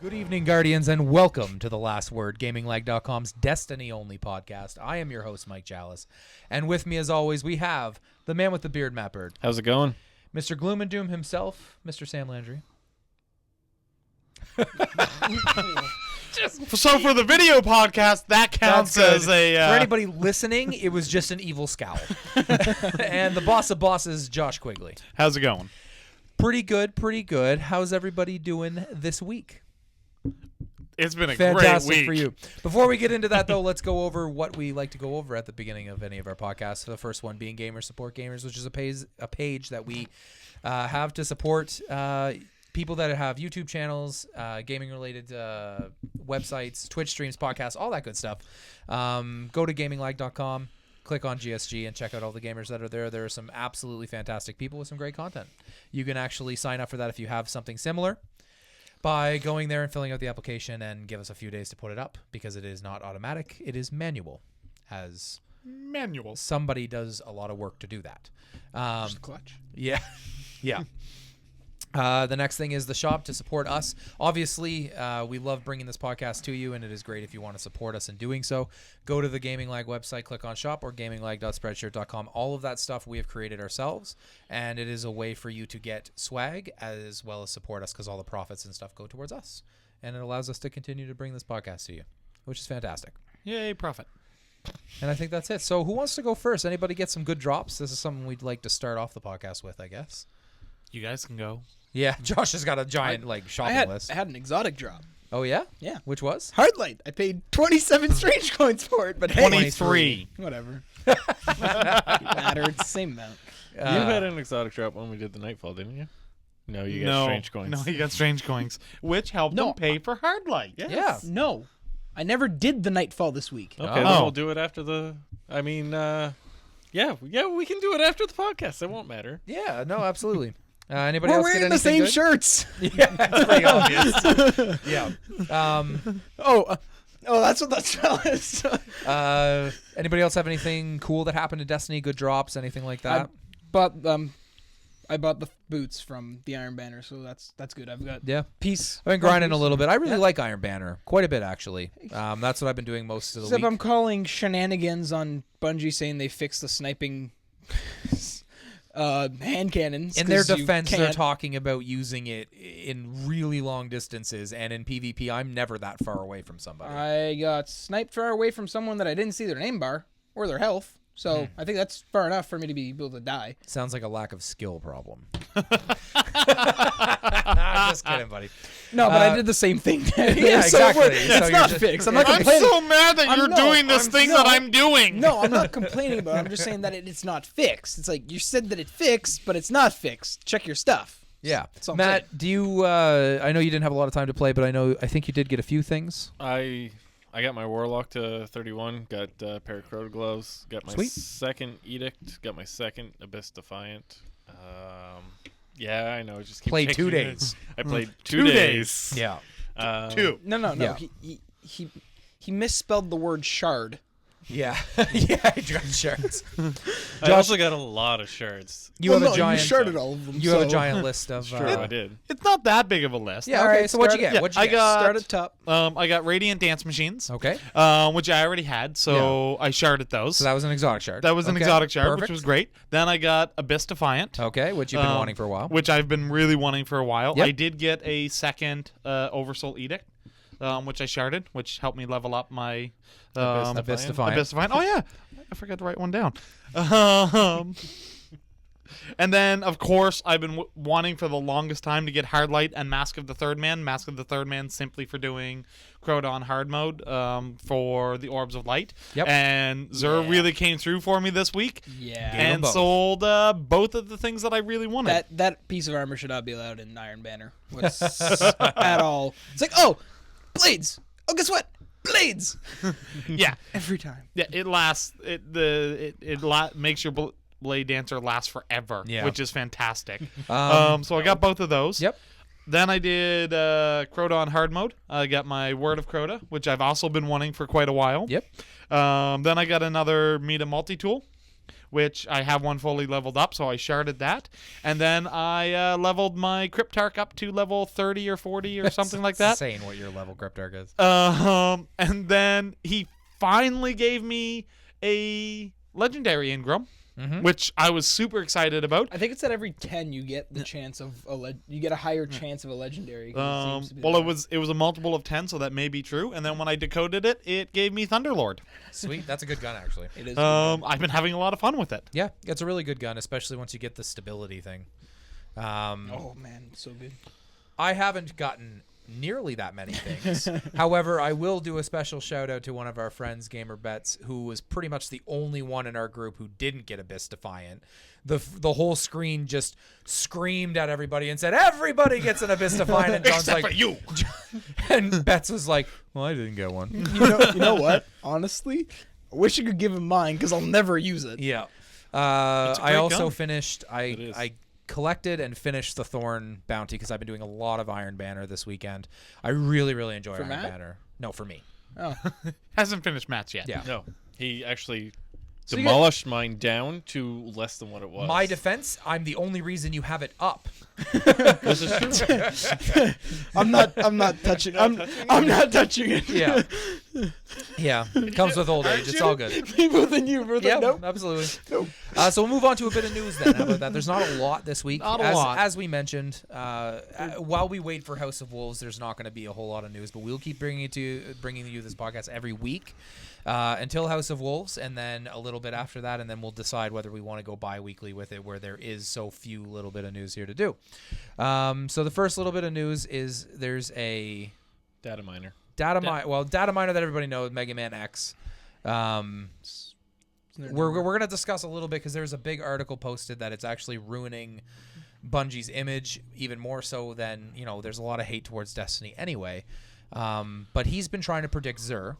Good evening, Guardians, and welcome to The Last Word, GamingLag.com's Destiny-only podcast. I am your host, Mike Chalice, and with me, as always, we have the man with the beard, Matt Bird. How's it going? Mr. Gloom and Doom himself, Mr. Sam Landry. So for the video podcast, that counts as a... For anybody listening, it was just an evil scowl. And the boss of bosses, Josh Quigley. How's it going? Pretty good, pretty good. How's everybody doing this week? It's been a Fantastic great week. for you. Before we get into that, though, let's go over what we like to go over at the beginning of any of our podcasts. The first one being Gamers Support Gamers, which is a page that we have to support people that have YouTube channels, gaming-related websites, Twitch streams, podcasts, all that good stuff. Go to gaminglag.com, click on GSG, and check out all the gamers that are there. There are some absolutely fantastic people with some great content. You can actually sign up for that if you have something similar by going there and filling out the application, and give us a few days to put it up, because it is not automatic. It is manual, as somebody does a lot of work to do that. Just clutch. Yeah. Yeah. The next thing is the shop to support us. Obviously, we love bringing this podcast to you, and it is great if you want to support us in doing so. Go to the Gaming Lag website, click on shop, or gaminglag.spreadshirt.com. All of that stuff we have created ourselves, and it is a way for you to get swag as well as support us, because all the profits and stuff go towards us, and it allows us to continue to bring this podcast to you, which is fantastic. Yay, profit. And I think that's it. So who wants to go first? Anybody get some good drops? This is something we'd like to start off the podcast with, I guess. You guys can go. Yeah, Josh has got a giant shopping list. I had an exotic drop. Oh yeah? Yeah. Which was? Hardlight. I paid 27 strange coins for it, but hey, 23. Whatever. Matter. It's the same amount. You had an exotic drop when we did the Nightfall, didn't you? No, you got strange coins. No, you got strange coins, which helped them pay for Hardlight. Yes. Yeah. No. I never did the Nightfall this week. Okay, then we'll do it after the... yeah, we can do it after the podcast. It won't matter. Yeah, no, absolutely. Anybody We're else get wearing the anything same good? shirts. Yeah, that's pretty obvious. Yeah. That's what that spell is. Anybody else have anything cool that happened to Destiny? Good drops, anything like that? I bought the boots from the Iron Banner, so that's good. I've got peace. I've been grinding a little bit. I really like Iron Banner quite a bit, actually. That's what I've been doing most of the Except week. I'm calling shenanigans on Bungie saying they fixed the sniping hand cannons. In their defense, they're talking about using it in really long distances, and in PvP, I'm never that far away from somebody. I got sniped far away from someone that I didn't see their name bar or their health, so I think that's far enough for me to be able to die. Sounds like a lack of skill problem. I'm just kidding, buddy. No, but I did the same thing. Yeah, exactly. It's not fixed. I'm not complaining. I'm so mad that you're doing this thing that I'm doing. No, I'm not complaining about it. I'm just saying that it's not fixed. It's like you said that it fixed, but it's not fixed. Check your stuff. Yeah. So Matt, do you I know you didn't have a lot of time to play, but I think you did get a few things. I got my Warlock to 31, got a pair of Crota gloves, got my second Edict, got my second Abyss Defiant. Yeah, I know. Just keep played 2 taking days. I played 2 days. Yeah. 2. No. Yeah. He misspelled the word shard. Yeah. Yeah, I got shards. I also got a lot of shards. You have a giant. You sharded all of them. You have a giant list of. Sure, I did. It's not that big of a list. Yeah. Okay. So what'd you get? What'd you get? Start at top. I got Radiant Dance Machines. Okay. Which I already had, so I sharded those. So that was an exotic shard. That was an exotic shard, Perfect. which was great. Then I got Abyss Defiant. Okay, which you've been wanting for a while. Which I've been really wanting for a while. Yep. I did get a second Oversoul Edict, which I sharded, which helped me level up my Abyss Defiant. Oh yeah, I forgot to write one down. And then, of course, I've been wanting for the longest time to get Hardlight and Mask of the Third Man. Mask of the Third Man simply for doing Crota on hard mode for the Orbs of Light. Yep. And Zur really came through for me this week. Yeah. And sold both of the things that I really wanted. That piece of armor should not be allowed in Iron Banner at all. It's like, oh, blades. Oh, guess what? Blades. Yeah. Every time. Yeah, it lasts. It makes your Blade Dancer last forever, which is fantastic. So I got both of those. Yep. Then I did Crota on hard mode. I got my Word of Crota, which I've also been wanting for quite a while. Yep. Then I got another Meta multi-tool, which I have one fully leveled up, so I sharded that. And then I leveled my Cryptarch up to level 30 or 40 or something like that. Insane what your level Cryptarch is. And then he finally gave me a legendary Ingram, which I was super excited about. I think it's that every 10 you get the chance of you get a higher chance of a legendary. 'cause it seems to be Well, the- it was a multiple of 10, so that may be true. And then when I decoded it, it gave me Thunderlord. Sweet. That's a good gun, actually. It is. I've been having a lot of fun with it. Yeah, it's a really good gun, especially once you get the stability thing. Oh man, so good. I haven't gotten nearly that many things. However, I will do a special shout out to one of our friends, Gamer Bets, who was pretty much the only one in our group who didn't get Abyss Defiant. The whole screen just screamed at everybody and said, "Everybody gets an Abyss Defiant." And John's Except like, for you. and Bets was like, "Well, I didn't get one." You know what? Honestly, I wish I could give him mine because I'll never use it. Yeah. a I great also gun. finished. It is. I collected and finished the Thorn bounty because I've been doing a lot of Iron Banner this weekend. I really, really enjoy For Iron Matt? Banner. No, for me. Oh, Hasn't finished Matt's yet. Yeah. No, he actually So you demolished mine down to less than what it was. My defense, I'm the only reason you have it up. This is true. I'm not touching. I'm not touching it. Yeah. Yeah. It comes with old age. It's all good. People than you. Were Yeah, like, nope. absolutely. Nope. So we'll move on to a bit of news then. How about that? There's not a lot this week. Not a as, lot. As we mentioned, while we wait for House of Wolves, there's not going to be a whole lot of news, but we'll keep bringing you this podcast every week until House of Wolves, and then a little bit after that, and then we'll decide whether we want to go bi-weekly with it, where there is so few little bit of news here to do. So the first little bit of news is there's a Data miner. data miner that everybody knows, Mega Man X. We're going to discuss a little bit because there's a big article posted that it's actually ruining Bungie's image even more so than, there's a lot of hate towards Destiny anyway. But he's been trying to predict Xur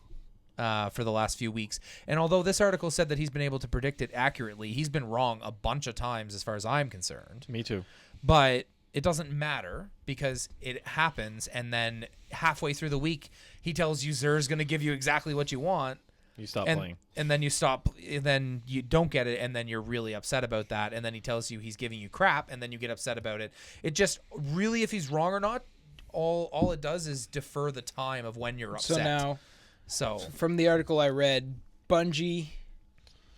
for the last few weeks. And although this article said that he's been able to predict it accurately, he's been wrong a bunch of times as far as I'm concerned. Me too. But it doesn't matter because it happens, and then halfway through the week, he tells you Xur is going to give you exactly what you want. You stop and, playing. And then you stop, and then you don't get it, and then you're really upset about that. And then he tells you he's giving you crap, and then you get upset about it. It just really, if he's wrong or not, all it does is defer the time of when you're upset. So from the article I read, Bungie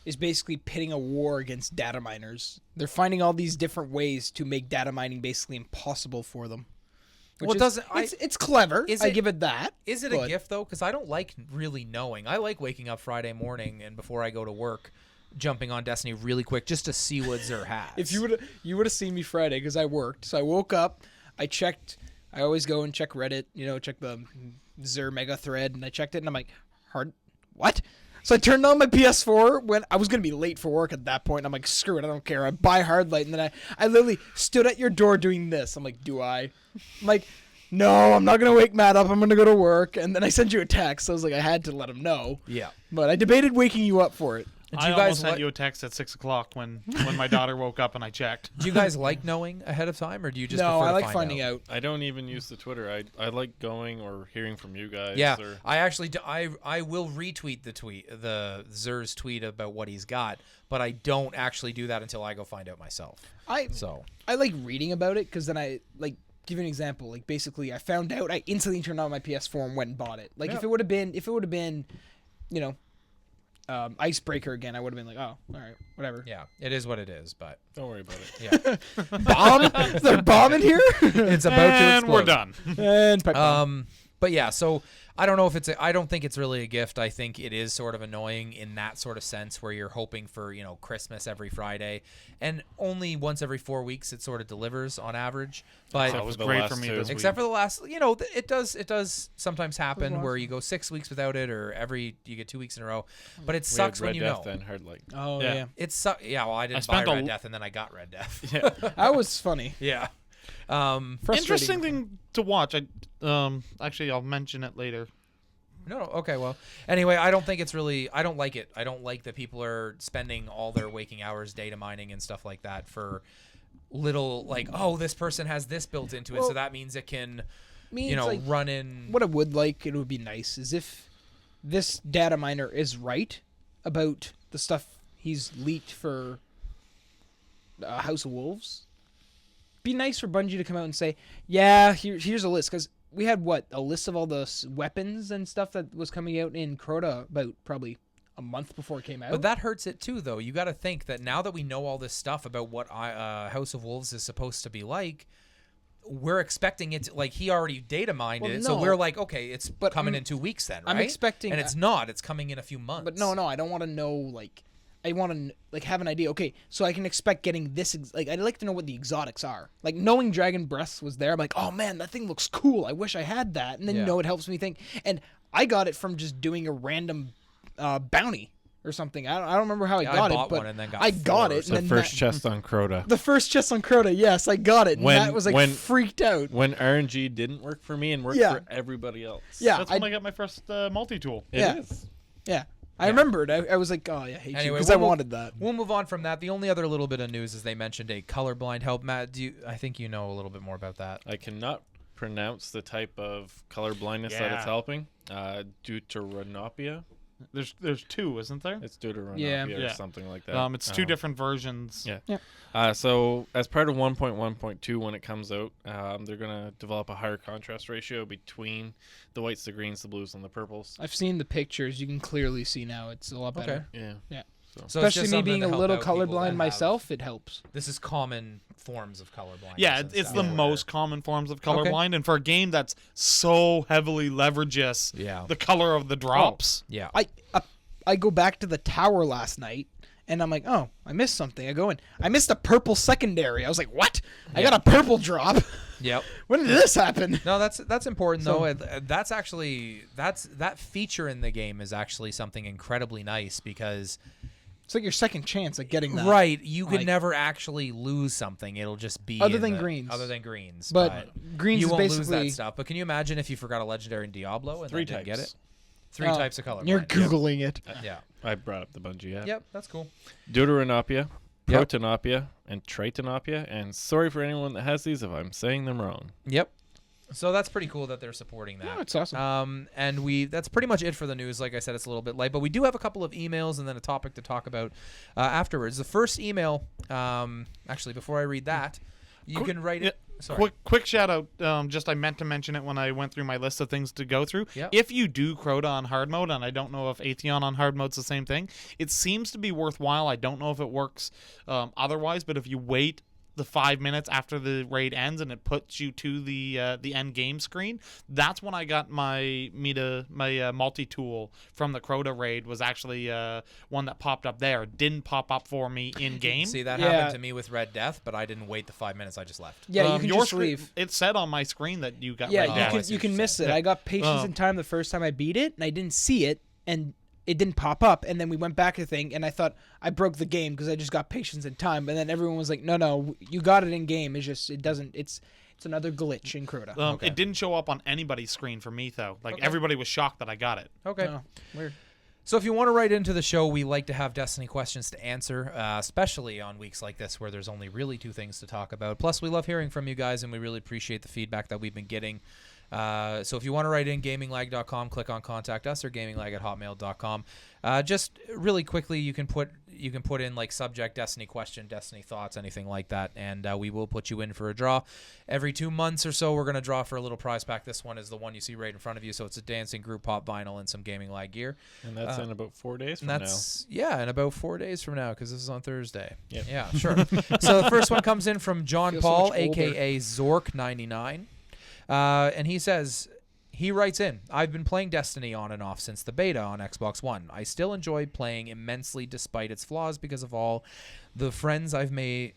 is basically pitting a war against data miners. They're finding all these different ways to make data mining basically impossible for them. It's clever. I give it that. Is it a gift though? Because I don't like really knowing. I like waking up Friday morning and before I go to work, jumping on Destiny really quick just to see what Xur has. If you would have seen me Friday because I worked. So I woke up, I checked. I always go and check Reddit. Check the Xur mega thread, and I checked it, and I'm like, what? So I turned on my PS4 when I was going to be late for work at that point. And I'm like, screw it, I don't care. I buy Hardlight, and then I literally stood at your door doing this. I'm like, do I? I'm like, no, I'm not going to wake Matt up. I'm going to go to work. And then I sent you a text. I was like, I had to let him know. Yeah. But I debated waking you up for it. I almost sent you a text at 6:00 when my daughter woke up and I checked. Do you guys like knowing ahead of time, or do you just No, prefer I to like find finding out. I don't even use the Twitter. I like going or hearing from you guys. Yeah, Or, I actually do, I will retweet the Xur's tweet about what he's got, but I don't actually do that until I go find out myself. I like reading about it because then I like give you an example. Like basically, I found out, I instantly turned on my PS4 and went and bought it. Like if it would have been, Icebreaker again, I would have been like, oh, all right, whatever. Yeah, it is what it is, but don't worry about it. Yeah. Bomb? Is there a bomb in here? It's about to explode. And we're done. And pipe bomb. But yeah, so I don't know if I don't think it's really a gift. I think it is sort of annoying in that sort of sense where you're hoping for, Christmas every Friday, and only once every 4 weeks it sort of delivers on average. But That was great for me this week. except for the last, it does sometimes happen where you go 6 weeks without it, or you get 2 weeks in a row. But it sucks when Red you Death know. and Hardlight. Oh yeah. yeah. Yeah, well, I didn't buy Red Death, and then I got Red Death. Yeah. That was funny. Yeah. Interesting thing to watch. Actually, I'll mention it later. No, okay, well. Anyway, I don't think it's really... I don't like it. I don't like that people are spending all their waking hours data mining and stuff like that for little, like, oh, this person has this built into it, so that means it can, run in... What I would like, it would be nice, is if this data miner is right about the stuff he's leaked for House of Wolves. Be nice for Bungie to come out and say, yeah, here's a list, because we had a list of all the weapons and stuff that was coming out in Crota about probably a month before it came out. But that hurts it too, though. You got to think that now that we know all this stuff about what House of Wolves is supposed to be like, we're expecting it to, like, he already data mined it, so we're like, okay, it's coming in 2 weeks then, right? I'm expecting, and it's not. It's coming in a few months. But no, I don't want to know, like, I want to, like, have an idea. Okay, so I can expect getting this, like, I'd like to know what the exotics are. Like, knowing Dragon Breath was there, I'm like, oh man, that thing looks cool. I wish I had that. And then, it helps me think. And I got it from just doing a random bounty or something. I don't remember how I got it, but I got it. The first chest on Crota. The first chest on Crota, yes, I got it. And that was like freaked out. When RNG didn't work for me and worked for everybody else. Yeah, that's when I got my first multi-tool. It is. Yeah. I remembered. I was like, oh, I hate you, because I wanted that. We'll move on from that. The only other little bit of news is they mentioned a colorblind help. Matt, I think you know a little bit more about that. I cannot pronounce the type of color blindness that it's helping. Deuteranopia. There's two, isn't there? It's Deuteranopia or something like that. It's two different versions. Yeah. So as part of 1.1.2, when it comes out, they're going to develop a higher contrast ratio between the whites, the greens, the blues, and the purples. I've seen the pictures. You can clearly see now it's a lot better. Yeah. So especially me being a little colorblind myself, it helps. This is common forms of colorblindness. Yeah, it's the most common forms of colorblind, and for a game that's so heavily leverages the color of the drops. Yeah. I go back to the tower last night, and I'm like, oh, I missed something. I go in. I missed a purple secondary. I was like, what? I got a purple drop. Yep. When did this happen? No, that's important though. That's actually that feature in the game is actually something incredibly nice, because it's like your second chance at getting that. Right. You can never actually lose something. It'll just be other than greens. But greens you is won't basically lose that stuff. But can you imagine if you forgot a legendary in Diablo and Three didn't types. get it? Three types of color. You're Googling it. Yeah. I brought up the Bungie app. Yep, that's cool. Deuteranopia, Protonopia, and Tritonopia. And sorry for anyone that has these if I'm saying them wrong. Yep. So that's pretty cool that they're supporting that. Oh, it's awesome. And that's pretty much it for the news. Like I said, it's a little bit light, but we do have a couple of emails and then a topic to talk about afterwards. The first email, actually, before I read that, you can write it. Sorry. Quick shout out. I meant to mention it when I went through my list of things to go through. Yep. If you do Crota on hard mode, and I don't know if Atheon on hard mode's the same thing, it seems to be worthwhile. I don't know if it works otherwise, but if you wait the 5 minutes after the raid ends and it puts you to the end game screen, that's when I got my multi-tool from the Crota raid. Was actually one that popped up there. Didn't pop up for me in game. See, that happened to me with Red Death, but I didn't wait the 5 minutes. I just left. Yeah, you can just leave. It said on my screen that you got Red Death. You can miss it. I got patience and time the first time I beat it, and I didn't see it, and it didn't pop up, and then we went back to the thing, and I thought I broke the game because I just got patience and time, and then everyone was like, no, you got it in game. It's just, it doesn't, it's another glitch in Crota. It didn't show up on anybody's screen for me, though. Everybody was shocked that I got it. Okay. Oh, weird. So if you want to write into the show, we like to have Destiny questions to answer, especially on weeks like this where there's only really two things to talk about. Plus, we love hearing from you guys, and we really appreciate the feedback that we've been getting. So if you want to write in, gaminglag.com, click on contact us, or gaminglag@hotmail.com. Just really quickly, you can put in like subject Destiny question, Destiny thoughts, anything like that, and we will put you in for a draw. Every 2 months or so, we're going to draw for a little prize pack. This one is the one you see right in front of you, so it's a dancing group pop vinyl and some Gaming Lag gear. And that's in about 4 days from now. Yeah, in about 4 days from now, because this is on Thursday. Yep. Yeah, sure. So the first one comes in from John Feel so Paul, much older. a.k.a. Zork99. And he writes in, I've been playing Destiny on and off since the beta on Xbox One. I still enjoy playing immensely despite its flaws because of all the friends I've made.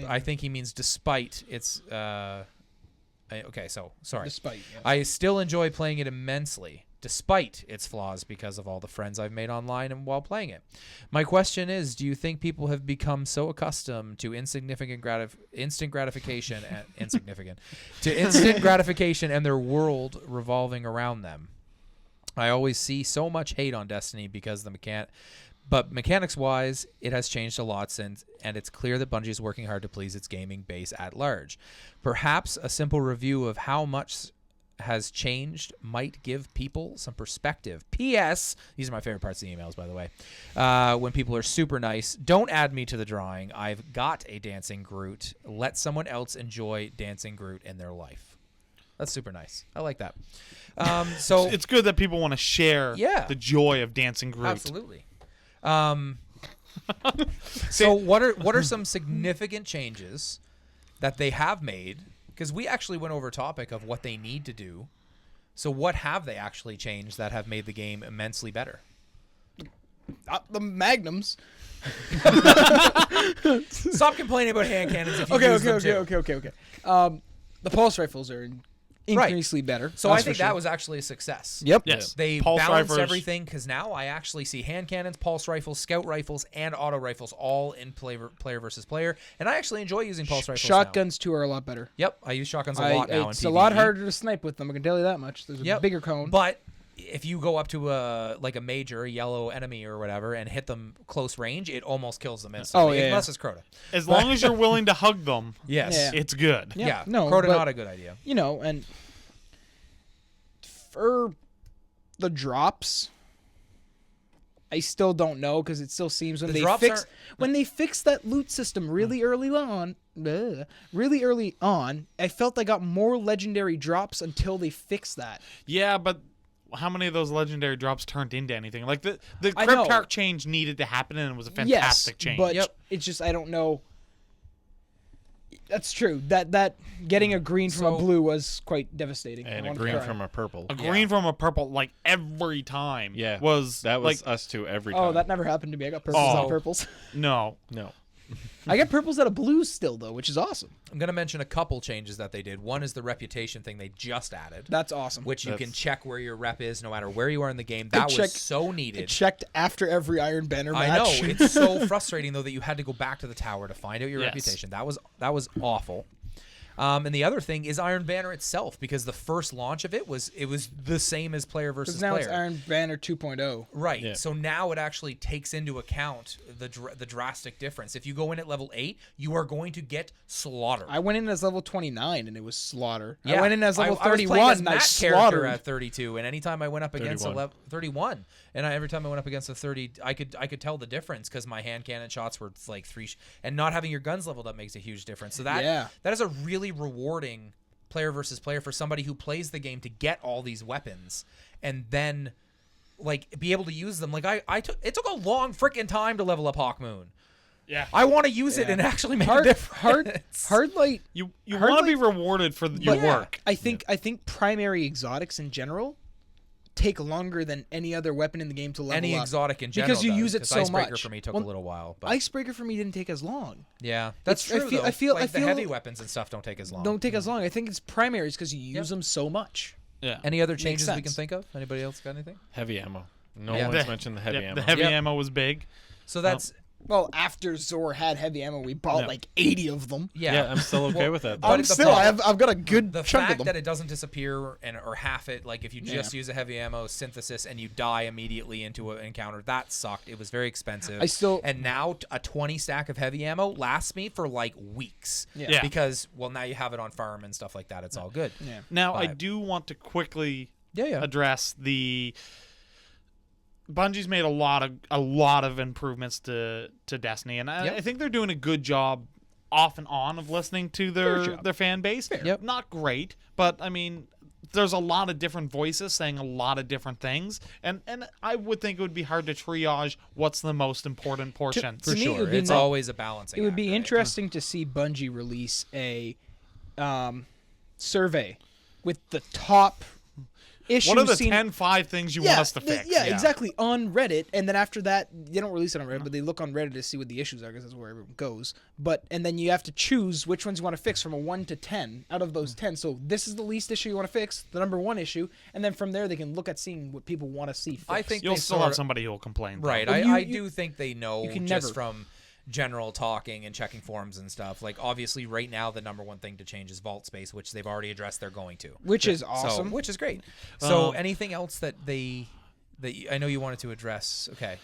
I think he means despite its... okay, so, sorry. Despite, yeah. I still enjoy playing it immensely despite its flaws because of all the friends I've made online and while playing it. My question is, do you think people have become so accustomed to instant gratification and their world revolving around them? I always see so much hate on Destiny because but mechanics-wise, it has changed a lot since, and it's clear that Bungie is working hard to please its gaming base at large. Perhaps a simple review of how much has changed might give people some perspective. P.S. These are my favorite parts of the emails, by the way. When people are super nice, don't add me to the drawing. I've got a dancing Groot. Let someone else enjoy dancing Groot in their life. That's super nice. I like that. So It's good that people want to share Yeah. the joy of dancing Groot. absolutely. So what are some significant changes that they have made? Because we actually went over a topic of what they need to do. So what have they actually changed that have made the game immensely better? The magnums. Stop complaining about hand cannons if you use them too. Okay. The pulse rifles are increasingly better. So that's I think for sure. that was actually a success. Yep. Yes. They Pulse balance rifles. everything because now I actually see hand cannons, pulse rifles, scout rifles, and auto rifles all in player versus player, and I actually enjoy using pulse rifles now. Shotguns too are a lot better. Yep, I use shotguns a lot now. It's in a lot PvE. harder to snipe with them. I can tell you that much. There's a bigger cone. But if you go up to a major, a yellow enemy or whatever, and hit them close range, it almost kills them instantly. Oh, yeah, Unless it's Crota. As long as you're willing to hug them, Yes. Yeah. it's good. Yeah. No, Crota but- not a good idea. You know, and for the drops, I still don't know because it still seems when The they drops fix aren't- when they fix that loot system really early on, I felt I got more legendary drops until they fixed that. Yeah, but how many of those legendary drops turned into anything? Like the I know. Crypt Arc change needed to happen, and it was a fantastic Yes, change. but Yep. it's just I don't know. That's true. That getting a green from a So- blue was quite devastating. I And a wanted to green cry. from a purple. a green from a purple, like every time. Yeah. was That was like us too every time. Oh, that never happened to me. I got purples Oh. on purples. no. No. I get purples out of blues still though, which is awesome. I'm going to mention a couple changes that they did. One is the reputation thing they just added, That's awesome. which you can That's- check where your rep is no matter where you are in the game. That was checked- so I needed. checked after every Iron Banner match. I know. It's so frustrating, though, that you had to go back to the tower to find out your Yes. reputation. That was awful. And the other thing is Iron Banner itself, because the first launch of it was the same as player versus Because now player. it's Iron Banner 2.0. Right. Yeah. So now it actually takes into account the drastic difference. If you go in at level 8, you are going to get slaughtered. I went in as level 29 and it was slaughter. Yeah. I went in as level I was 31 playing as and I Matt's character slaughtered. at 32, and anytime I went up against 31. 31, and every time I went up against a 30, I could tell the difference because my hand cannon shots were like and not having your guns leveled up makes a huge difference. So that is a really rewarding player versus player for somebody who plays the game to get all these weapons and then like be able to use them. Like it took a long freaking time to level up Hawk Moon. Yeah. I want to use it and actually make a Hard difference. light. You Hard want to be light- rewarded for your but work. I think primary exotics in general take longer than any other weapon in the game to level Any up. exotic in general Because you does, use it 'cause so Icebreaker much. for me took Well, a little while, but Icebreaker for me didn't take as long. yeah, that's It's- true. I feel- Like I the heavy feel- weapons and stuff don't take as long. Don't take as long. I think it's primaries because you use them so much. Yeah. Any other changes we can sense. think of? Anybody else got anything? Heavy ammo. No Yeah. one's mentioned the heavy Yeah, ammo. the heavy Yep. ammo was big. So that's Well, after Zor had heavy ammo, we bought Yeah. like 80 of them. yeah. I'm still okay with that. But I'm the still, problem- I've got a good The chunk of fact them. that it doesn't disappear or half it, like if you just use a heavy ammo synthesis and you die immediately into an encounter, that sucked. It was very expensive. I still- and now a 20 stack of heavy ammo lasts me for like weeks. Yeah. Because now you have it on farm and stuff like that. It's all good. Yeah. Now, I But- do want to quickly Yeah. address the Bungie's made a lot of improvements to Destiny, and Yep. I think they're doing a good job off and on of listening to Fair job. their fan base. Yep. Not great, but I mean, there's a lot of different voices saying a lot of different things, and I would think it would be hard to triage what's the most important portions. For To me, it sure. would be It's no- always a balancing It would act, be right? interesting to see Bungie release a survey with the top issues. What are the seen- 10-5 things you want us to fix? Yeah, exactly. On Reddit, and then after that, they don't release it on Reddit, but they look on Reddit to see what the issues are, because that's where everyone goes. And then you have to choose which ones you want to fix from a 1 to 10 out of those 10. So this is the least issue you want to fix, the number 1 issue, and then from there they can look at seeing what people want to see fixed. I think You'll they still sort have of- somebody who'll complain. though. Right. Well, I you- do think they know you can just never- from general talking and checking forums and stuff. Like, obviously, right now, the number one thing to change is vault space, which they've already addressed they're going to. which is So, awesome. which is great. So, anything else that I know you wanted to address? Okay.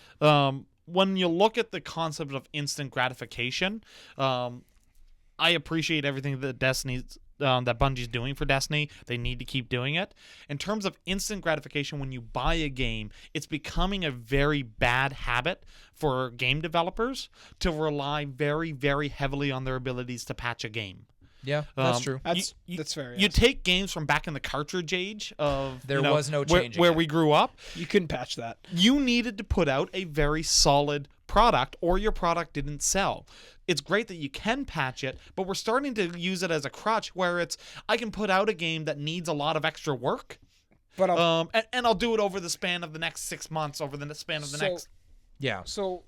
When you look at the concept of instant gratification, I appreciate everything that Destiny's that Bungie's doing for Destiny. They need to keep doing it. In terms of instant gratification, when you buy a game, it's becoming a very bad habit for game developers to rely very, very heavily on their abilities to patch a game. Yeah, that's true. That's fair. You Yes. take games from back in the cartridge age of There was no changing where it. we grew up. You couldn't patch that. You needed to put out a very solid product or your product didn't sell. It's great that you can patch it, but we're starting to use it as a crutch where it's I can put out a game that needs a lot of extra work, But and I'll do it over the span of the next 6 months, over the span of the next. Yeah. So,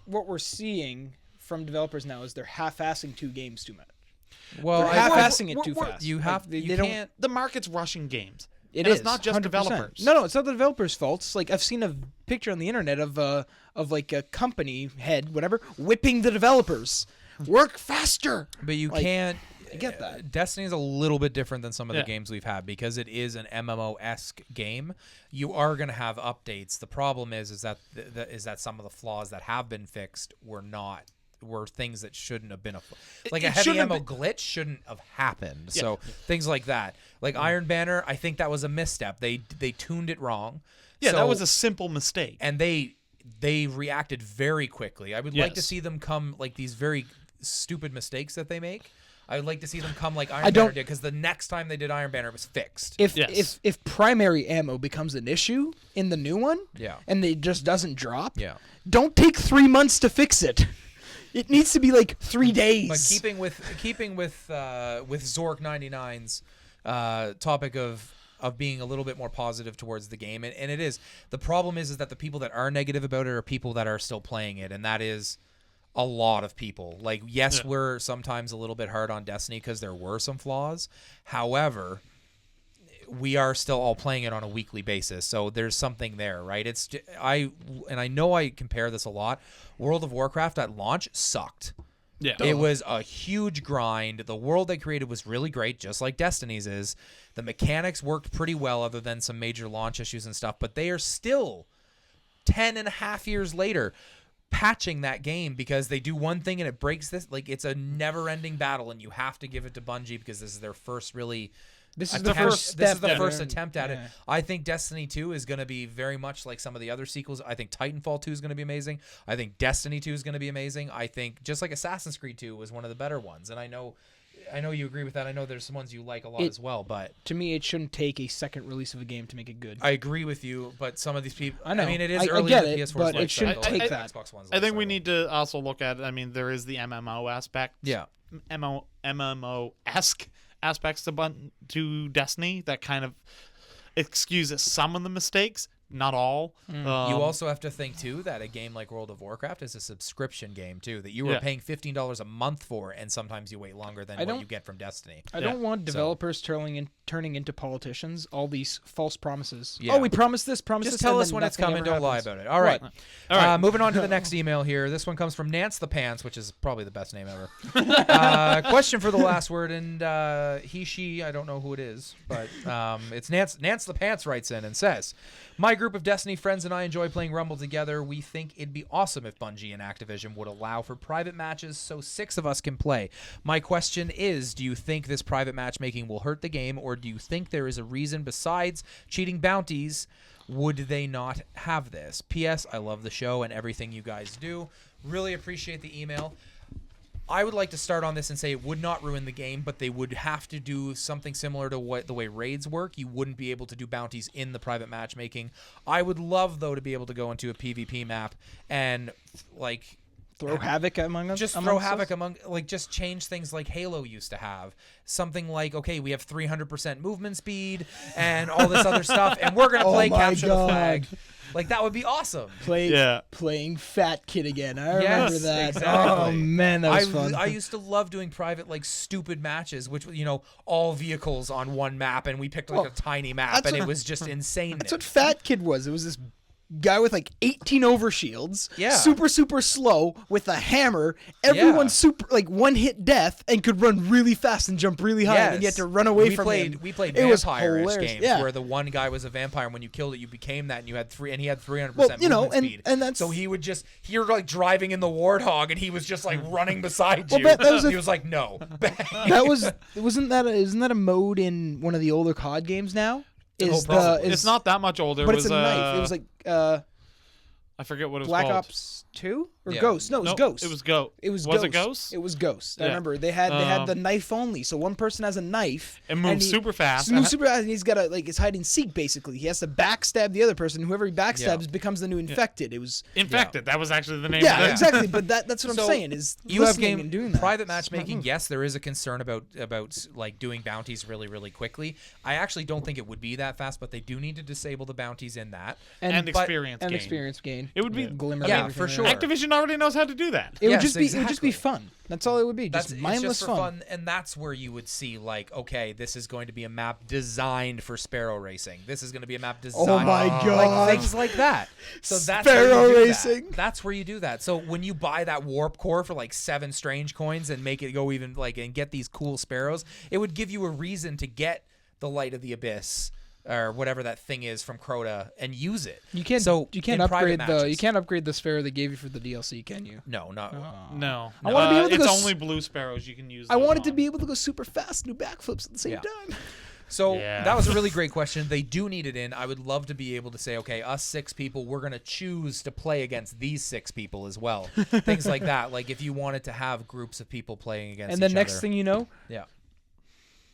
what we're seeing from developers now is they're half-assing 2 games too much. Well, They're half-assing it too fast. You have They you don't. can't. The market's rushing games. It And is it's not just 100%. developers. No, it's not the developers' fault. It's like I've seen a picture on the internet of like a company head, whatever, whipping the developers. Work faster. But you Like, can't. I get that. Destiny is a little bit different than some of the Yeah. games we've had because it is an MMO-esque game. You are going to have updates. The problem is that that some of the flaws that have been fixed were things that shouldn't have been like a it heavy shouldn't ammo have glitch shouldn't have happened. Yeah. So things like that, like Iron Banner, I think that was a misstep. They tuned it wrong. Yeah, So- that was a simple mistake. and they reacted very quickly. I would like to Yes. see them come like these very stupid mistakes that they make. I would like to see them come like Iron I Banner don't- did because the next time they did Iron Banner, it was fixed. Yes. If primary ammo becomes an issue in the new one, Yeah. and it just doesn't drop, Yeah. don't take 3 months to fix it. It needs to be like 3 days. But keeping with Zork 99's topic of being a little bit more positive towards the game, and it is, the problem is that the people that are negative about it are people that are still playing it, and that is a lot of people. Like, yes, Yeah. we're sometimes a little bit hard on Destiny because there were some flaws. However, we are still all playing it on a weekly basis, so there's something there, right? I know I compare this a lot. World of Warcraft at launch sucked. Yeah. It was a huge grind. The world they created was really great, just like Destiny's is. The mechanics worked pretty well other than some major launch issues and stuff, but they are still 10 and a half years later patching that game because they do one thing and it breaks this. Like, it's a never-ending battle, and you have to give it to Bungie because this is their first really This is the attempt- first This step. is the that first they're- attempt at it. yeah. I think Destiny 2 is going to be very much like some of the other sequels. I think Titanfall 2 is going to be amazing. I think Destiny 2 is going to be amazing. I think just like Assassin's Creed 2 was one of the better ones, and I know you agree with that. I know there's some ones you like a lot as well, but To me, it shouldn't take a second release of a game to make it good. I agree with you. But some of these people, I know. mean, it is I early get in the it, PS4's but it life shouldn't cycle, take and that. Xbox One's I life think we cycle. need to also look at, I mean, there is the MMO aspect. Yeah. MMO-esque aspects to Destiny that kind of excuses some of the mistakes, not all. You also have to think too that a game like World of Warcraft is a subscription game too that you were Yeah. paying $15 a month for, and sometimes you wait longer than I what don't- you get from Destiny. I don't want So- developers turning into politicians. All these false promises. Yeah. Oh, we promised this, promise Just this. tell and us then when it's nothing coming. ever Don't lie happens. about it. All right. All right. Moving on to the next email here. This one comes from Nance the Pants, which is probably the best name ever. Question for the last word, and he, she, I don't know who it is, but it's Nance. Nance the Pants writes in and says, "My group of Destiny friends and I enjoy playing Rumble together. We think it'd be awesome if Bungie and Activision would allow for private matches so 6 of us can play. My question is, do you think this private matchmaking will hurt the game, or do you think there is a reason besides cheating bounties would they not have this? P.S. I love the show and everything you guys do. Really appreciate the email. I would like to start on this and say it would not ruin the game, but they would have to do something similar to the way raids work. You wouldn't be able to do bounties in the private matchmaking. I would love, though, to be able to go into a PvP map and, like, Throw havoc among us. just throw havoc among, like, just change things like Halo used to have. Something like, okay, we have 300% movement speed and all this other stuff, and we're going to play my Capture the God. Flag. Like, that would be awesome. Playing Fat Kid again. I remember Yes, that. exactly. Oh man, that was fun. I used to love doing private, like, stupid matches, which, you know, all vehicles on one map, and we picked like Well, a tiny map, that's and it what- was just insane. That's what Fat Kid was. It was this guy with like 18 overshields, Yeah. super slow with a hammer. Everyone's super like one hit death and could run really fast and jump really high, and you had to run away from him. We played It was vampire-ish hilarious. games Yeah. where the one guy was a vampire, and when you killed it, you became that, and you had 300% Well, you know, movement and- speed. and that's- so you're like driving in the Warthog, and he was just like running beside Well, you. that was he was like, no. Isn't that a mode in one of the older COD games now? probably. It's not that much older. But it was it's a knife. It was like I forget what it was Black called. Ops 2 or Yeah. Ghost. No, it was No, Ghost. It was Ghost. It was Was Ghost. it Ghost? It was Ghost. I Yeah. remember they had the knife only. So one person has a knife It moves super fast. Moves super fast, and he's got it's hide and seek basically. He has to backstab the other person. Whoever he backstabs becomes the new infected. It was Infected. That was actually the name yeah, of it. exactly. But that's what I'm So, saying is You have listening and doing that. private matchmaking. Yes, there is a concern about like doing bounties really quickly. I actually don't think it would be that fast, but they do need to disable the bounties in that. And but- experience gain. experience gain. It would be Glimmer. Yeah, and for everything sure. like that. Activision already knows how to do that. It would Yes, just be exactly. fun. That's all it would be. Just It's mindless just for fun, and that's where you would see like, okay, this is going to be a map designed for Sparrow racing. This is going to be a map designed. Oh my God. Like things like that. So that's Sparrow where you do racing. That. That's where you do that. So when you buy that warp core for like 7 strange coins and make it go even like and get these cool sparrows, it would give you a reason to get the Light of the Abyss or whatever that thing is from Crota and use it. You can't. So you can't in private upgrade the. You matches- can't upgrade the Sparrow they gave you for the DLC, can you? No, not. No. I wanna be able to it's go only blue sparrows you can use. I those wanted to on. be able to go super fast and do backflips at the same Yeah. time. So Yeah. that was a really great question. They do need it in. I would love to be able to say, okay, us 6 people, we're going to choose to play against these 6 people as well. Things like that. Like if you wanted to have groups of people playing against And each the next other. thing you know, Yeah.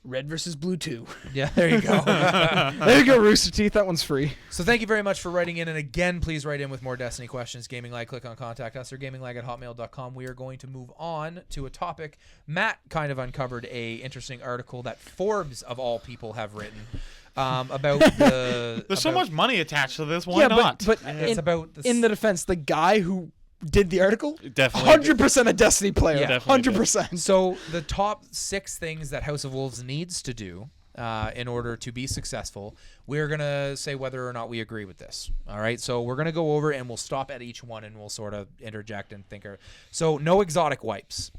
Red versus Blue 2. Yeah, there you go. There you go, Rooster Teeth. That one's free. So thank you very much for writing in. And again, please write in with more Destiny questions. Gaming Lag, click on Contact Us or gaminglag@hotmail.com. We are going to move on to a topic. Matt kind of uncovered a interesting article that Forbes, of all people, have written about the... There's so about- much money attached to this. Why not? But It's about... in the defense, the guy who did the article, Definitely. 100% a Destiny player. Yeah. Definitely 100%. So the top 6 things that House of Wolves needs to do in order to be successful, we're going to say whether or not we agree with this. All right? So we're going to go over and we'll stop at each one and we'll sort of interject and think. So no exotic wipes.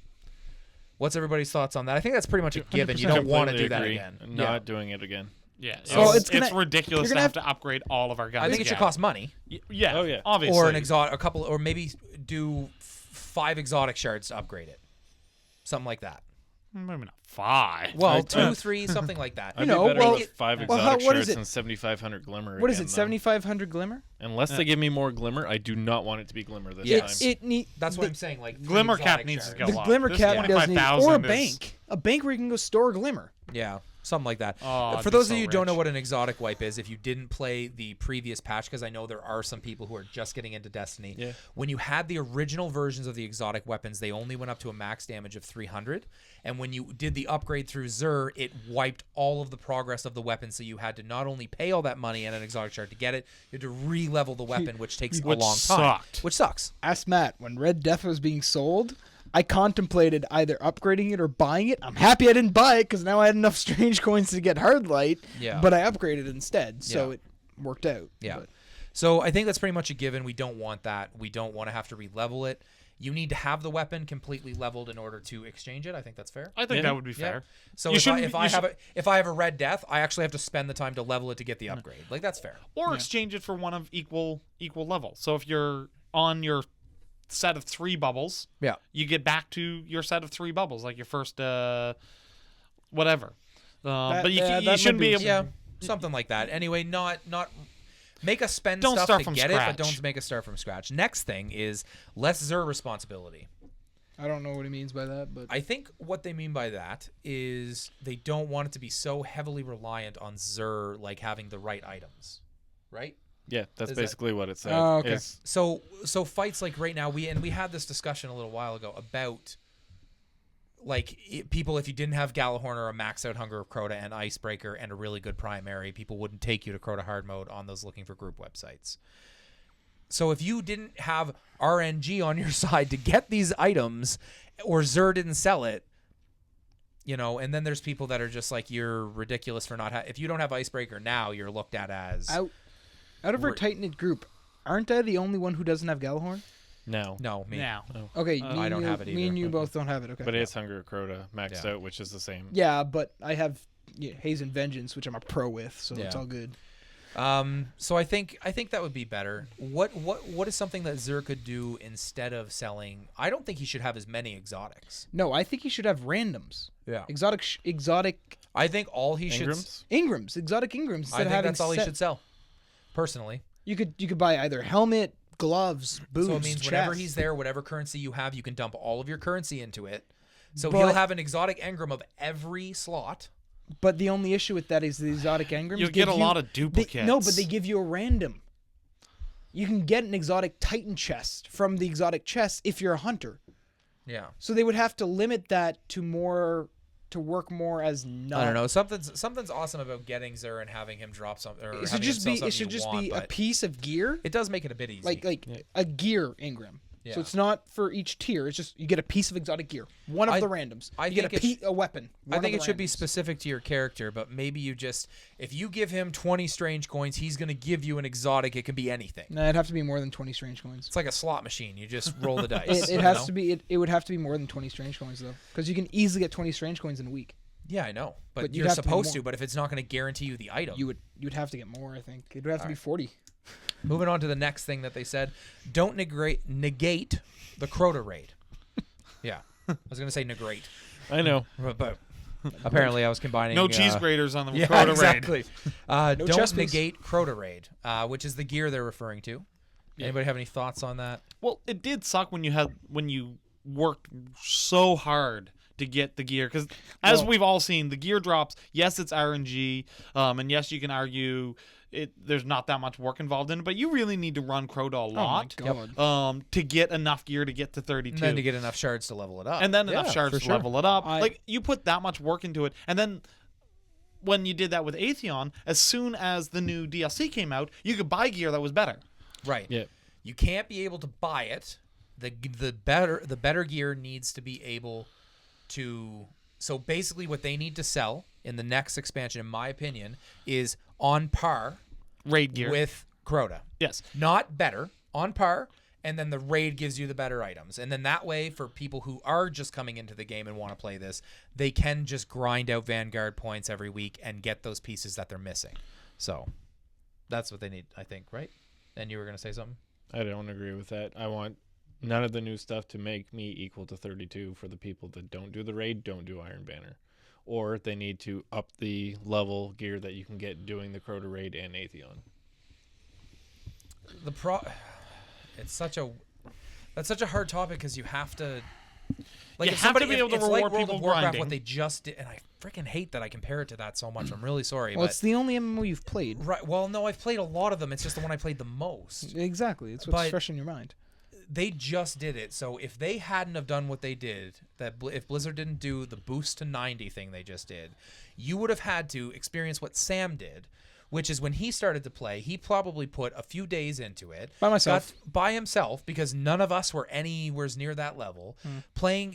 What's everybody's thoughts on that? I think that's pretty much a given. You don't want to do that again. Not doing it again. Yeah. So it's it's gonna- ridiculous you're to gonna have to upgrade all of our guys. I think it should again. cost money. Yeah. Oh, yeah. Obviously. Or an exotic, a couple, or maybe do 5 exotic shards to upgrade it. Something like that. Maybe not 5. Well, 2, 3, something like that. I'd know, be better well- with 5 well, exotic what is shards it? and 7,500 glimmer. What is again, it, though. 7,500 Glimmer? Unless they give me more glimmer, I do not want it to be glimmer this Yes. time. That's what I'm saying. Like Glimmer 3 cap exotic needs to shards. go The up. Glimmer This cap does need, 25,000 or a is- bank. A bank where you can go store Glimmer. Yeah, something like that. Oh, I'd For be those so of you who don't know rich. what an exotic wipe is, if you didn't play the previous patch, because I know there are some people who are just getting into Destiny, Yeah. when you had the original versions of the exotic weapons, they only went up to a max damage of 300. And when you did the upgrade through Xur, it wiped all of the progress of the weapon, so you had to not only pay all that money and an exotic shard to get it, you had to re-level the weapon, which takes a Which long time. sucked. Which sucks. Ask Matt, when Red Death was being sold, I contemplated either upgrading it or buying it. I'm happy I didn't buy it because now I had enough strange coins to get hard light. Yeah. But I upgraded instead, so Yeah. it worked out. Yeah. But So I think that's pretty much a given. We don't want that. We don't want to have to re-level it. You need to have the weapon completely leveled in order to exchange it. I think that's fair. I think Yeah. that would be Yeah. fair. So You if shouldn't- you if I have a red death, I actually have to spend the time to level it to get the upgrade. Like that's fair. Or exchange it for one of equal level. So if you're on your set of 3 bubbles, Yeah. you get back to your set of 3 bubbles, like your first whatever. But you, that you might shouldn't be be able. Yeah, something like that. Anyway, not make us spend Don't stuff start to from get it, but scratch. don't make us start from scratch. Next thing is less Xur responsibility. I don't know what he means by that, but I think what they mean by that is they don't want it to be so heavily reliant on Xur, like having the right items, right? Yeah, that's Is that- basically what it said. Oh, okay. It's- So fights like right now we had this discussion a little while ago about like people, if you didn't have Galahorn or a max out Hunger of Crota and Icebreaker and a really good primary, people wouldn't take you to Crota hard mode on those looking for group websites. So if you didn't have RNG on your side to get these items, or Xur didn't sell it, you know, and then there's people that are just like, you're ridiculous for not if you don't have Icebreaker now, you're looked at as out of our We're- tight knit group, Aren't I the only one who doesn't have Galahorn? No. No, me. Now. Okay, I don't have it Me and either. you both don't have it. Okay. But it's Hunger Crota maxed Yeah. out, which is the same. yeah, but I have Hazen Vengeance, which I'm a pro with, so it's Yeah. all good. So I think that would be better. What is something that Xur could do instead of selling? I don't think he should have as many exotics. No, I think he should have randoms. Yeah. Exotic I think all he Ingrams? Ingrams, exotic Ingrams. Instead should. I of think having that's all he set- should sell. Personally. You could buy either helmet, gloves, boots. So it means whenever chest. he's there, whatever currency you have, you can dump all of your currency into it. So But- he'll have an exotic engram of every slot. But the only issue with that is the exotic engrams. You'll give get a you- lot of duplicates. No, but they give you a random. You can get an exotic Titan chest from the exotic chest if you're a hunter. Yeah. So they would have to limit that to work more as not. I don't know. Something's awesome about getting Xur and having him drop something. Or It should having just him be sell it should something you just want, be a but piece of gear, it does make it a bit easy. like a gear Ingram. Yeah. So it's not for each tier. It's just you get a piece of exotic gear, one of I- the randoms. I You get think a weapon. I one think of it the should be randoms. specific to your character, but maybe if you give him 20 strange coins, he's going to give you an exotic. It can be anything. No, it'd have to be more than 20 strange coins. It's like a slot machine. You just roll the dice. It you has know? to be. It would have to be more than 20 strange coins though, because you can easily get 20 strange coins in a week. Yeah, I know. But But you'd you're have to pay supposed more. to, but if it's not going to guarantee you the item. You would have to get more. I think it would have to be 40. Moving on to the next thing that they said, don't negate the Crota raid. Yeah. I was going to say negate, I know. but apparently I was combining. No cheese graters on the Yeah, Crota raid. exactly. No Don't chest piece. negate Crota raid, which is the gear they're referring to. Anybody have any thoughts on that? Well, it did suck when you worked so hard to get the gear, because as we've all seen, the gear drops. Yes, it's RNG, and yes, you can argue there's not that much work involved in it, but you really need to run Crota a lot Oh my God. to get enough gear to get to 32. And then to get enough shards to level it up. And then Yeah, enough shards for to sure. level it up. I- Like, you put that much work into it, and then when you did that with Atheon, as soon as the new DLC came out, you could buy gear that was better. Right. Yeah. You can't be able to buy it. The better gear needs to be able to. So basically, what they need to sell in the next expansion, in my opinion, is on par Raid gear. with Crota. Yes. Not better, on par. And then the raid gives you the better items. And then that way, for people who are just coming into the game and want to play this, they can just grind out Vanguard points every week and get those pieces that they're missing. So that's what they need, I think, right? And you were going to say something? I don't agree with that. I want none of the new stuff to make me equal to 32 for the people that don't do the raid, don't do Iron Banner. Or they need to up the level gear that you can get doing the Crota raid and Atheon. That's such a hard topic because you have to. Like You if have to somebody, be able to it's reward like World people of Warcraft, grinding. what they just did, and I freaking hate that I compare it to that so much. I'm really sorry, Well, but it's the only MMO you've played. right. Well, no, I've played a lot of them. It's just the one I played the most. Exactly. It's what's But- fresh in your mind. They just did it. So if they hadn't have done what they did, if Blizzard didn't do the boost to 90 thing they just did, you would have had to experience what Sam did, which is when he started to play, he probably put a few days into it. By myself. By himself, because none of us were anywhere near that level.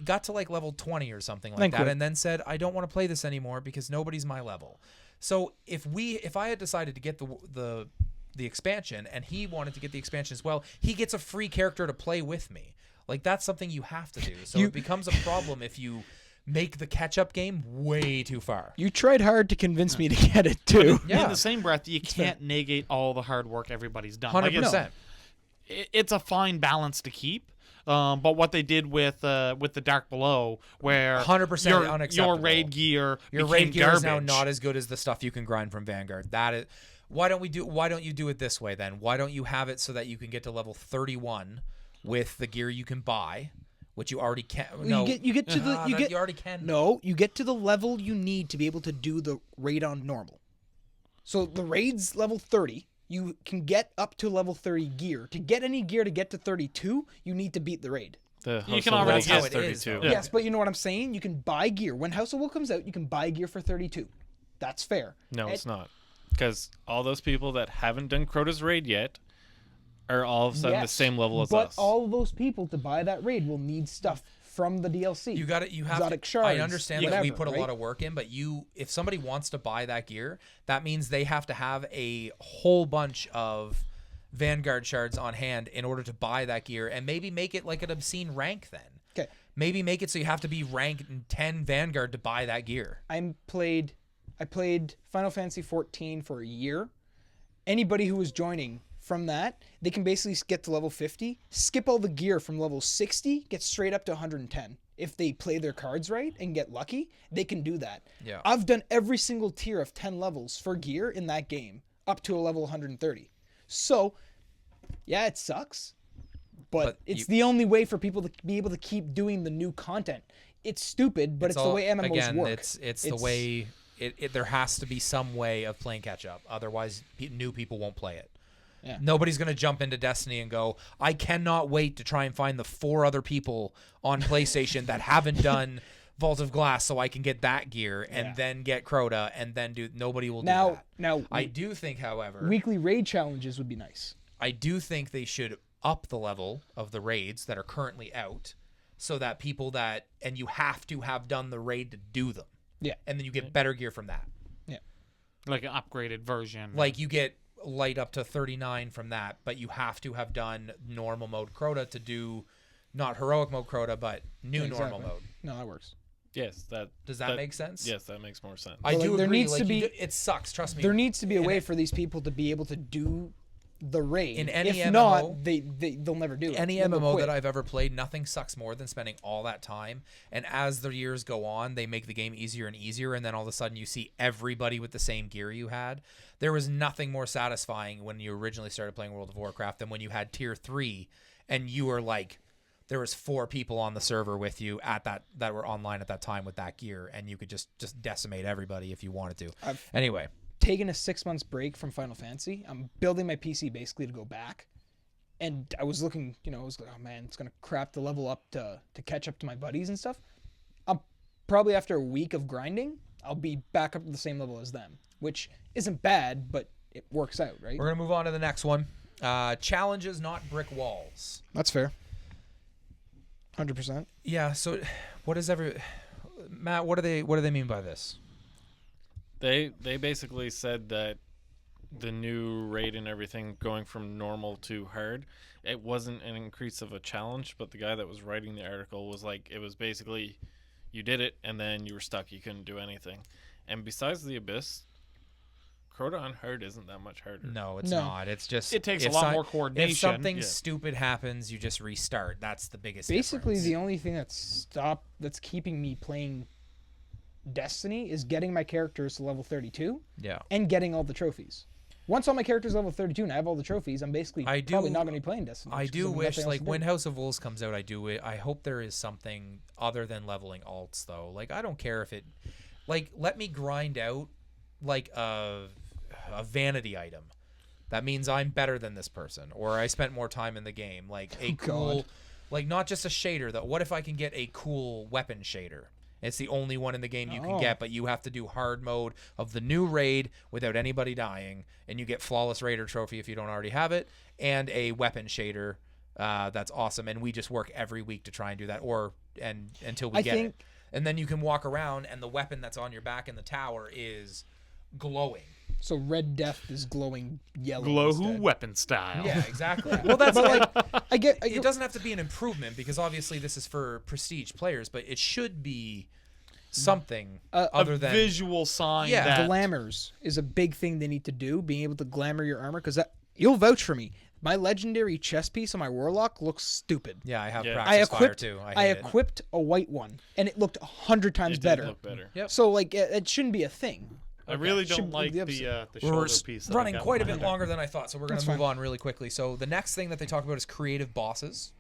Got to like level 20 or something like Then that, quit. and then said, I don't want to play this anymore because nobody's my level. So if I had decided to get the expansion and he wanted to get the expansion as well, he gets a free character to play with me. Like, that's something you have to do. So it becomes a problem if you make the catch-up game way too far. You tried hard to convince me to get it too. Yeah. In the same breath, you can't negate all the hard work everybody's done. 100%. It's a fine balance to keep. But what they did with the Dark Below, where 100% your unacceptable. raid gear Your became raid gear garbage. is now not as good as the stuff you can grind from Vanguard. That is why don't you do it this way then? Why don't you have it so that you can get to level 31 with the gear you can buy, which you already can. No, You get to the you get you already can. No, you get to the level you need to be able to do the raid on normal. So the raid's level 30. You can get up to level 30 gear. To get any gear to get to 32, you need to beat the raid. The You House can of already Wolves get- is That's how it is, 32. though. Yes, but you know what I'm saying? You can buy gear. When House of Wolf comes out, you can buy gear for 32. That's fair. No, And- it's not. Because all those people that haven't done Crota's raid yet are all of a sudden the Yes, same level as but us. all of those people to buy that raid will need stuff from the DLC. You got it. You have Exotic to. shards, I understand that we whatever, put a right? lot of work in, but if somebody wants to buy that gear, that means they have to have a whole bunch of Vanguard shards on hand in order to buy that gear, and maybe make it like an obscene rank then. Okay. Maybe make it so you have to be ranked 10 Vanguard to buy that gear. I played Final Fantasy 14 for a year. Anybody who was joining from that, they can basically get to level 50, skip all the gear from level 60, get straight up to 110. If they play their cards right and get lucky, they can do that. Yeah. I've done every single tier of 10 levels for gear in that game up to a level 130. So, yeah, it sucks. But it's the only way for people to be able to keep doing the new content. It's stupid, but it's the way MMOs work. It's the way there has to be some way of playing catch up. Otherwise, new people won't play it. Yeah. Nobody's going to jump into Destiny and go, I cannot wait to try and find the 4 other people on PlayStation that haven't done Vault of Glass so I can get that gear and then get Crota and then do. Nobody will do that. Now, I do think, however, weekly raid challenges would be nice. I do think they should up the level of the raids that are currently out so that and you have to have done the raid to do them. Yeah. And then you get better gear from that. Yeah. Like an upgraded version. Like you get light up to 39 from that, but you have to have done normal mode Crota to do not heroic mode Crota, but new normal mode. No, that works. Yes, Does that make sense? Yes, that makes more sense. I do agree. There needs to be. It sucks. Trust me. There needs to be a way for these people to be able to do the raid. In any if MMO, not, they'll never do it. Any They'll MMO quit. that I've ever played, nothing sucks more than spending all that time. And as the years go on, they make the game easier and easier. And then all of a sudden, you see everybody with the same gear you had. There was nothing more satisfying when you originally started playing World of Warcraft than when you had Tier 3 and you were like, there was 4 people on the server with you at that were online at that time with that gear, and you could just decimate everybody if you wanted to. Anyway. Taken a 6 months break from Final Fantasy. I'm building my PC basically to go back. And I was looking, I was like, oh man, it's going to crap to level up to catch up to my buddies and stuff. I'll probably after a week of grinding, I'll be back up to the same level as them, which isn't bad, but it works out, right? We're going to move on to the next one. Challenges, not brick walls. That's fair. 100%. Yeah, so Matt, what do they mean by this? They basically said that the new raid and everything going from normal to hard, it wasn't an increase of a challenge, but the guy that was writing the article was like, it was basically you did it and then you were stuck, you couldn't do anything. And besides the Abyss, Crota on hard isn't that much harder. No, it's not. It's just it takes a lot more coordination. If something stupid happens, you just restart. That's the biggest Basically, difference. the only thing that's keeping me playing Destiny is getting my characters to level 32 and getting all the trophies. Once all my characters are level 32 and I have all the trophies, I'm basically probably not going to be playing Destiny. I do wish, like, when House of Wolves comes out, I hope there is something other than leveling alts, though. Like, I don't care if it... Like, let me grind out, like, a vanity item. That means I'm better than this person, or I spent more time in the game. Like, a cool... Like, not just a shader, though. What if I can get a cool weapon shader? It's the only one in the game you can get, but you have to do hard mode of the new raid without anybody dying, and you get Flawless Raider trophy if you don't already have it, and a weapon shader. That's awesome, and we just work every week to try and do that, until we get it. And then you can walk around, and the weapon that's on your back in the tower is glowing. So Red Death is glowing yellow. Glow instead. weapon style. Yeah, exactly. Well, that's like I get it doesn't have to be an improvement because obviously this is for prestige players, but it should be something other than visual sign. Yeah, that glamours is a big thing they need to do. Being able to glamour your armor, because you'll vouch for me. My legendary chest piece on my warlock looks stupid. Yeah, I have practice fire too. I equipped a white one, and it looked 100 times better. Look better. Yep. So like it shouldn't be a thing. I really don't like the We're shoulder piece. running quite a bit longer than I thought, so we're going to move on really quickly. So the next thing that they talk about is creative bosses.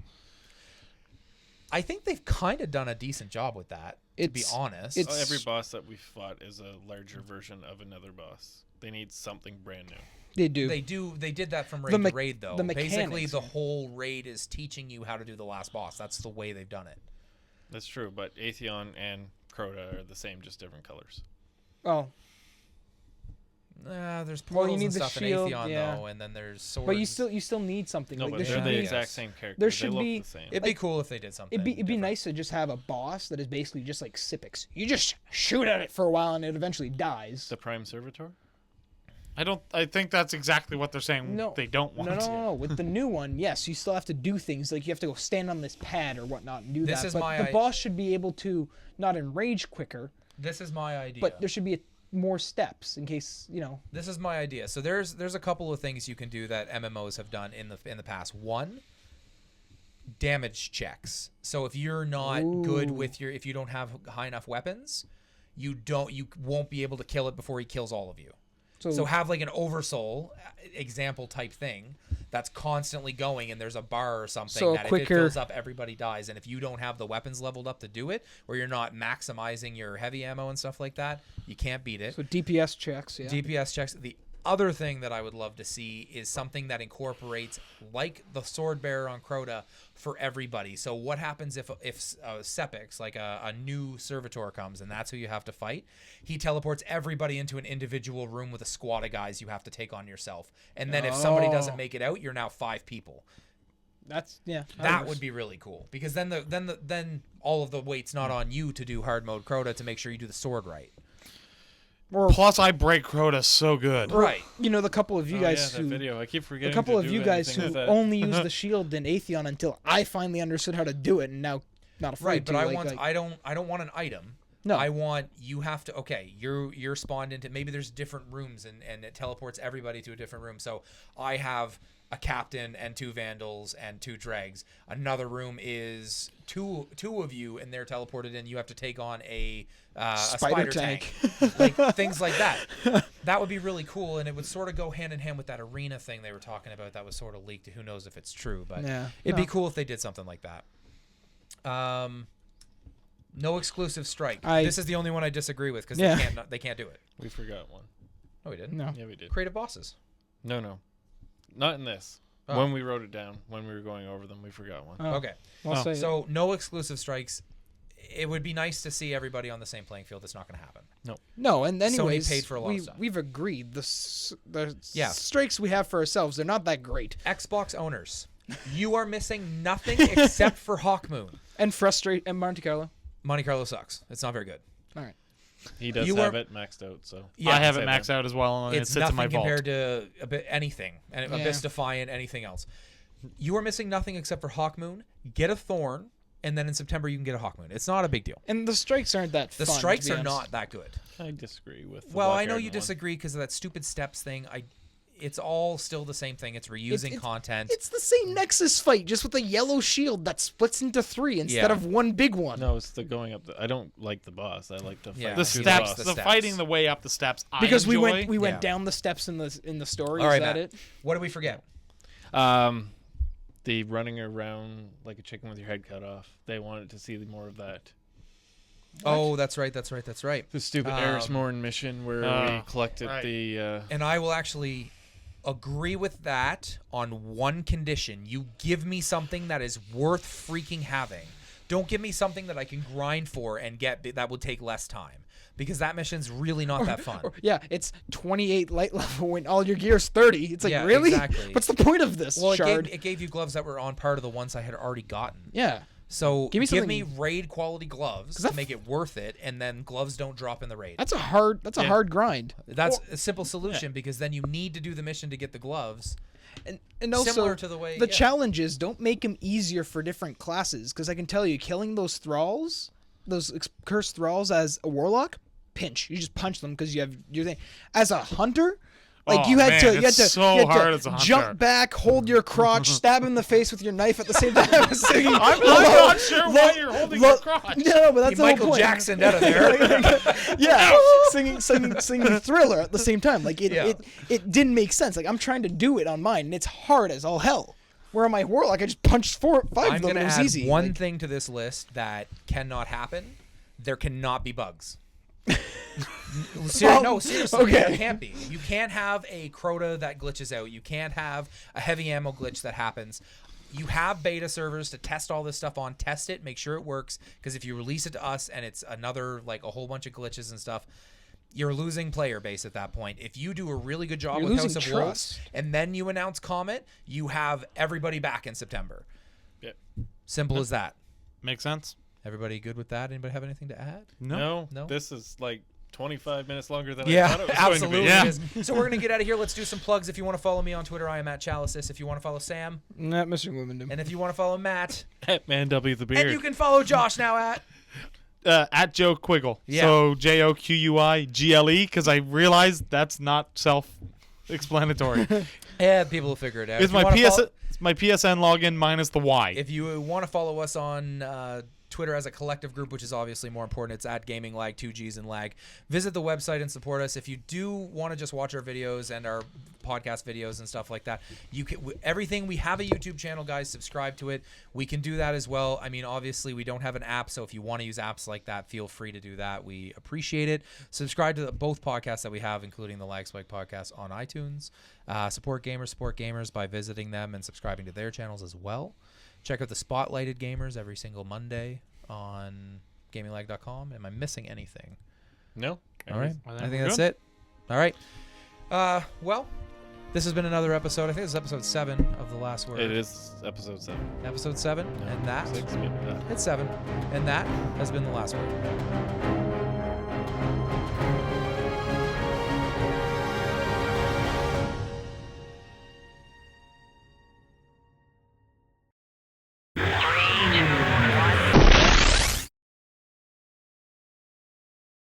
I think they've kind of done a decent job with that, to be honest. Every boss that we've fought is a larger version of another boss. They need something brand new. They do. They did that from raid to raid, though. The mechanics, basically, the whole raid is teaching you how to do the last boss. That's the way they've done it. That's true, but Atheon and Crota are the same, just different colors. Oh. There's portals need and the stuff shield, in Atheon, though, and then there's swords. But you still need something. No, like, but they're the exact same character. There should they look be. The same. It'd be cool if they did something. It'd be nice to just have a boss that is basically just like Sipix. You just shoot at it for a while and it eventually dies. The Prime Servitor? I think that's exactly what they're saying. No, They don't want. No. With the new one, yes, you still have to do things like you have to go stand on this pad or whatnot and do This that. is But my the boss should be able to not enrage quicker, This is my idea. but there should be more steps in case This is my idea. So there's a couple of things you can do that MMOs have done in the past. One, damage checks. So if you're not good with if you don't have high enough weapons, you won't be able to kill it before he kills all of you. So have like an oversoul example type thing that's constantly going, and there's a bar or something that if it fills up, everybody dies. And if you don't have the weapons leveled up to do it, or you're not maximizing your heavy ammo and stuff like that, you can't beat it. So DPS checks, yeah. DPS checks. The other thing that I would love to see is something that incorporates, like the sword bearer on Crota, for everybody. So what happens if Sepix, like a new servitor, comes and that's who you have to fight? He teleports everybody into an individual room with a squad of guys you have to take on yourself. And then if somebody doesn't make it out, you're now 5 people. That would be really cool, because then all of the weight's not on you to do hard mode Crota to make sure you do the sword right. Plus, I break Crota so good. Right. The couple of you guys that who video. I keep forgetting. a couple to of do you guys anything who with that. only use the shield in Atheon until I finally understood how to do it, and now not afraid Right, to. but I don't want an item. No. I want you have to you're spawned into, maybe there's different rooms and it teleports everybody to a different room. So I have a captain and 2 vandals and 2 dregs. Another room is two of you and they're teleported in. You have to take on a spider tank. Like things like that. That would be really cool, and it would sort of go hand in hand with that arena thing they were talking about that was sort of leaked. Who knows if it's true, but it'd be cool if they did something like that. No exclusive strike. This is the only one I disagree with, because they can't do it. We forgot one. No, we didn't. No. Yeah, we did. Creative bosses. No. Not in this. Oh. When we wrote it down, when we were going over them, we forgot one. Oh. Okay. I'll say So no exclusive strikes. It would be nice to see everybody on the same playing field. It's not going to happen. no, and anyways, paid for a lot of stuff. We've agreed the strikes we have for ourselves, they're not that great. Xbox owners, you are missing nothing except for Hawkmoon. And Monte Carlo. Monte Carlo sucks. It's not very good. All right. He does You have are- it maxed out, so I have say it that. maxed out as well, and it It's sits in my nothing vault. compared to anything. Abyss Defiant, anything else. You are missing nothing except for Hawkmoon. Get a Thorn, and then in September you can get a Hawkmoon. It's not a big deal. And the strikes aren't that The fun, strikes to be are honest. not that good. I disagree with. The Well, Black I know Garden you one. disagree because of that stupid steps thing. It's all still the same thing. It's reusing content. It's the same Nexus fight, just with a yellow shield that splits into 3 instead of one big one. No, it's the going up. I don't like the boss. I like to fight Yeah. The He through likes steps, the the steps. fighting the way up the steps. Because I enjoy. we went Yeah. down the steps in the story. all right, Is that Matt. it? What did we forget? The running around like a chicken with your head cut off. They wanted to see more of that. Oh, that's right. The stupid Erismorn mission where we collected right. the. And I will actually agree with that on one condition. You give me something that is worth freaking having. Don't give me something that I can grind for and get that would take less time. Because that mission's really not that fun. Yeah, it's 28 light level when all your gear's 30. It's like, Yeah, really? exactly. What's the point of this, Well, Shard? it gave you gloves that were on par to the ones I had already gotten. Yeah. So Give me raid quality gloves to make it worth it, and then gloves don't drop in the raid. That's a hard grind. That's a simple solution, because then you need to do the mission to get the gloves. And also, Similar to the way- the yeah. challenges don't make them easier for different classes. Because I can tell you, killing those thralls, those cursed thralls as a warlock, pinch. You just punch them because you have your thing. As a hunter, like Oh, you had man, to it's so hard as a hunter. jump back, hold your crotch, stab him in the face with your knife at the same time. Singing, I'm not sure why you're holding your crotch. No, but that's You the whole Michael point. Jackson out of there. Yeah, singing Thriller at the same time. Like it didn't make sense. Like I'm trying to do it on mine, and it's hard as all hell. Where on my warlock, I just punched 4 5 I'm of them. going to It was add easy. one Like, thing to this list that cannot happen. There cannot be bugs. Seriously, okay. there can't be. You can't have a Crota that glitches out. You can't have a heavy ammo glitch that happens. You have beta servers to test all this stuff on. Test it, make sure it works. Because if you release it to us and it's another, like a whole bunch of glitches and stuff, you're losing player base at that point. If you do a really good job You're with House losing of Wolves trust. and then you announce Comet, you have everybody back in September. Yep. Simple as that. Makes sense. Everybody good with that? Anybody have anything to add? No, No? this is like 25 minutes longer than I Yeah, thought it was absolutely. going Yeah. it is. So we're gonna get out of here. Let's do some plugs. If you want to follow me on Twitter, I am at Chalices. If you want to follow Sam, Not Mr. Woomendom. and if you want to follow Matt, to be. At Man W the Beard. and you can follow Josh now at Joe Quiggle. Yeah. So JOQUIGLE, because I realized that's not self-explanatory. Yeah, people will figure it out. It's If you my wanna PS. follow- It's my PSN login minus the Y. If you want to follow us on Twitter as a collective group, which is obviously more important, it's at Gaming Lag, 2Gs and Lag. Visit the website and support us. If you do want to just watch our videos and our podcast videos and stuff like that, you can everything. We have a YouTube channel, guys. Subscribe to it. We can do that as well. I mean, obviously, we don't have an app, so if you want to use apps like that, feel free to do that. We appreciate it. Subscribe to both podcasts that we have, including the Lag Spike podcast on iTunes. Support gamers by visiting them and subscribing to their channels as well. Check out the Spotlighted Gamers every single Monday on gaminglag.com. Am I missing anything? No. All right. I I think think we're that's it. All right. Well, this has been another episode. I think it's episode 7 of The Last Word. It is episode 7. Episode 7. No, And that. 6, maybe not. It's 7. And that has been The Last Word.